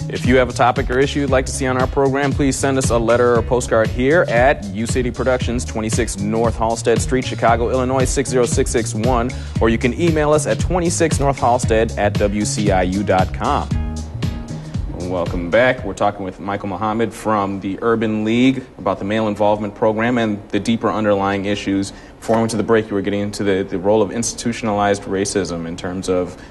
If you have a topic or issue you'd like to see on our program, please send us a letter or postcard here at U-City Productions, 26 North Halsted Street, Chicago, Illinois, 60661, or you can email us at 26 North Halsted at WCIU.com. Welcome back. We're talking with Michal Muhammad from the Urban League about the male involvement program and the deeper underlying issues. Before we went to the break, you were getting into the role of institutionalized racism in terms of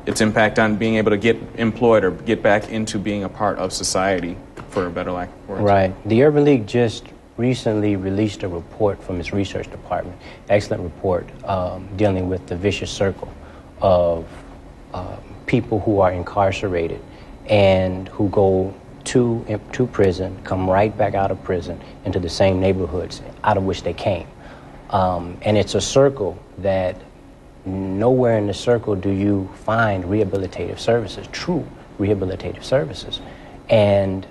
its impact on being able to get employed or get back into being a part of society, for a better lack of words. Right. The Urban League just recently released a report from its research department, excellent report, dealing with the vicious circle of people who are incarcerated and who go to prison, come right back out of prison into the same neighborhoods out of which they came. And it's a circle that nowhere in the circle do you find rehabilitative services, true rehabilitative services. And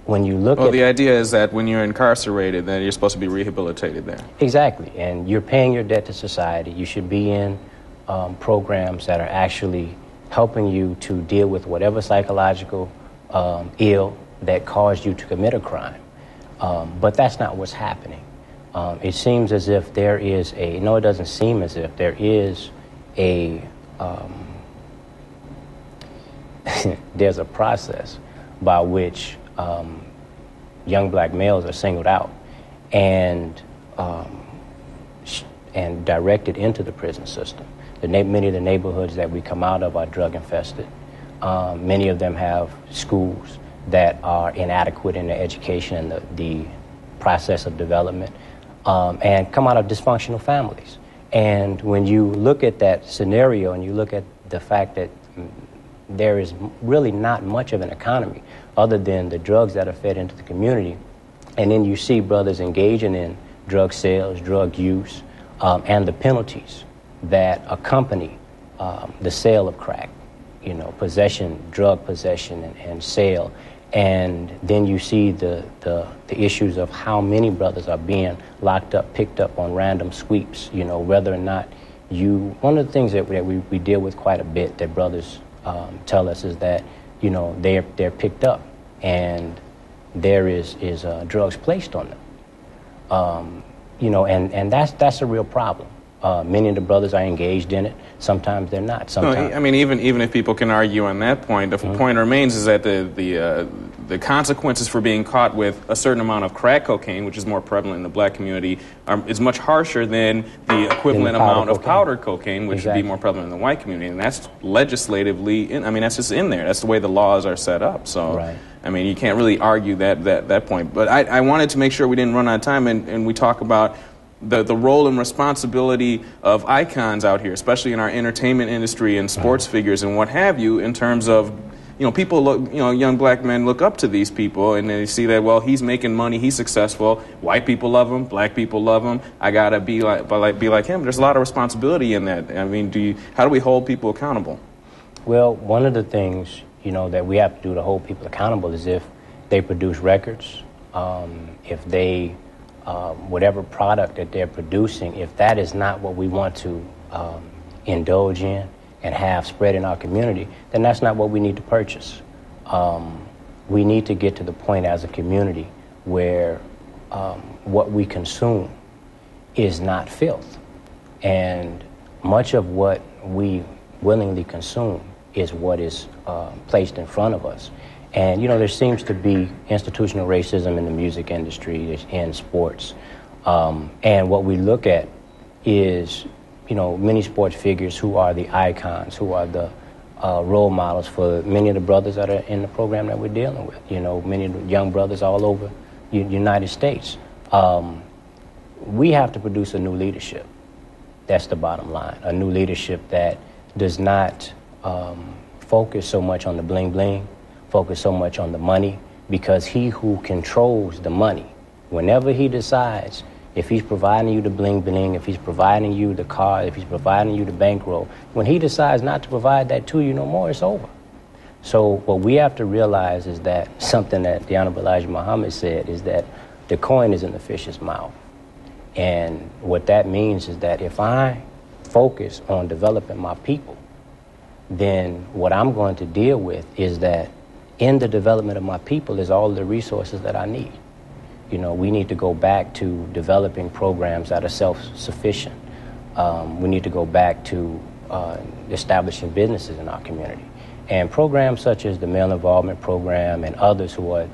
when you look at... Well, the idea is that when you're incarcerated, then you're supposed to be rehabilitated there. Exactly. And you're paying your debt to society. You should be in programs that are actually helping you to deal with whatever psychological ill that caused you to commit a crime. But that's not what's happening. It seems as if there is a, no, it doesn't seem as if there is a, there's a process by which young black males are singled out and directed into the prison system. Many of the neighborhoods that we come out of are drug infested. Many of them have schools that are inadequate in their education and the process of development, and come out of dysfunctional families. And when you look at that scenario and you look at the fact that there is really not much of an economy other than the drugs that are fed into the community, and then you see brothers engaging in drug sales, drug use, and the penalties that accompany the sale of crack, you know, possession, drug possession and sale. And then you see the issues of how many brothers are being locked up, picked up on random sweeps, you know, whether or not one of the things that we deal with quite a bit that brothers tell us is that, you know, they're picked up and there is drugs placed on them. You know, and that's a real problem. Many of the brothers are engaged in it. Sometimes they're not. Sometimes. No, I mean, even if people can argue on that point, the point remains is that the consequences for being caught with a certain amount of crack cocaine, which is more prevalent in the black community, is much harsher than the equivalent amount of powder cocaine, which would be more prevalent in the white community. And that's legislatively, that's just in there. That's the way the laws are set up. So, right. I mean, you can't really argue that point. But I wanted to make sure we didn't run out of time, and we talk about the role and responsibility of icons out here, especially in our entertainment industry and sports figures and what have you, in terms of, you know, people look, you know, young black men look up to these people and they see that, well, he's making money, he's successful, white people love him, black people love him, I gotta be like him. There's a lot of responsibility in that. I mean, how do we hold people accountable? Well, one of the things, you know, that we have to do to hold people accountable is if they produce records, if they whatever product that they're producing, if that is not what we want to indulge in and have spread in our community, then that's not what we need to purchase. We need to get to the point as a community where what we consume is not filth. And much of what we willingly consume is what is placed in front of us. And, you know, there seems to be institutional racism in the music industry, in sports. And what we look at is, you know, many sports figures who are the icons, who are the role models for many of the brothers that are in the program that we're dealing with. You know, many of the young brothers all over the United States. We have to produce a new leadership. That's the bottom line. A new leadership that does not focus so much on the bling-bling, focus so much on the money, because he who controls the money, whenever he decides, if he's providing you the bling-bling, if he's providing you the car, if he's providing you the bankroll, when he decides not to provide that to you no more, it's over. So what we have to realize is that something that the Honorable Elijah Muhammad said is that the coin is in the fish's mouth. And what that means is that if I focus on developing my people, then what I'm going to deal with is that in the development of my people is all the resources that I need. You know, we need to go back to developing programs that are self-sufficient. We need to go back to establishing businesses in our community. And programs such as the Male Involvement Program and others who are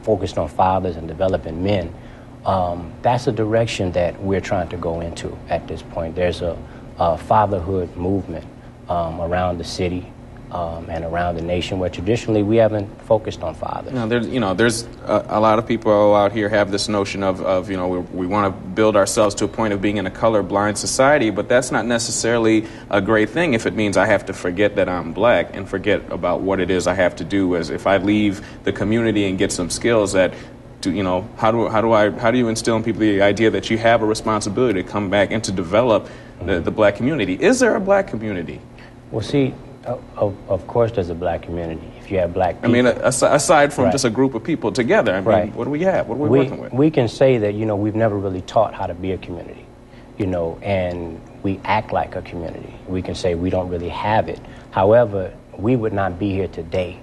focused on fathers and developing men, that's a direction that we're trying to go into at this point. There's a fatherhood movement around the city and around the nation where traditionally we haven't focused on fathers. Now, there's a lot of people out here have this notion of we want to build ourselves to a point of being in a colorblind society, but that's not necessarily a great thing if it means I have to forget that I'm black and forget about what it is I have to do. As if I leave the community and get some skills that, how do you instill in people the idea that you have a responsibility to come back and to develop the black community? Is there a black community? Well, see, of course there's a black community. If you have black people. I mean, aside from right. just a group of people together, I mean, right. what do we have? What are we working with? We can say that, we've never really taught how to be a community, and we act like a community. We can say we don't really have it. However, we would not be here today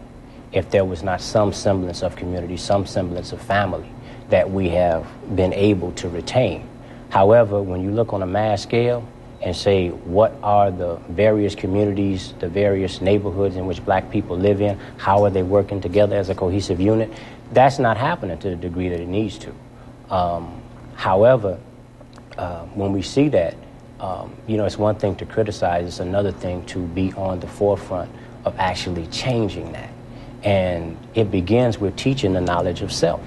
if there was not some semblance of community, some semblance of family that we have been able to retain. However, when you look on a mass scale and say what are the various communities, the various neighborhoods in which black people live in, how are they working together as a cohesive unit, that's not happening to the degree that it needs to. However, when we see that, it's one thing to criticize, it's another thing to be on the forefront of actually changing that. And it begins with teaching the knowledge of self.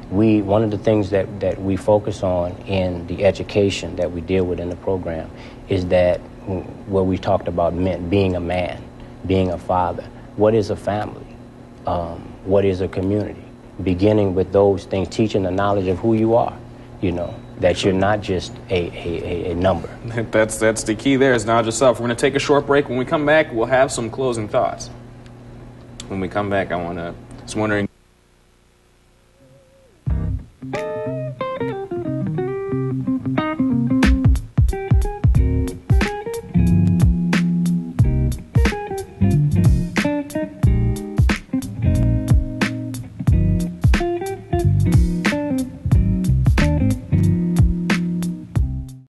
One of the things that we focus on in the education that we deal with in the program is that where we talked about men, being a man, being a father, what is a family, what is a community, beginning with those things, teaching the knowledge of who you are, that you're not just a number. That's the key there, is knowledge of self. We're going to take a short break. When we come back, we'll have some closing thoughts. When we come back, I was wondering...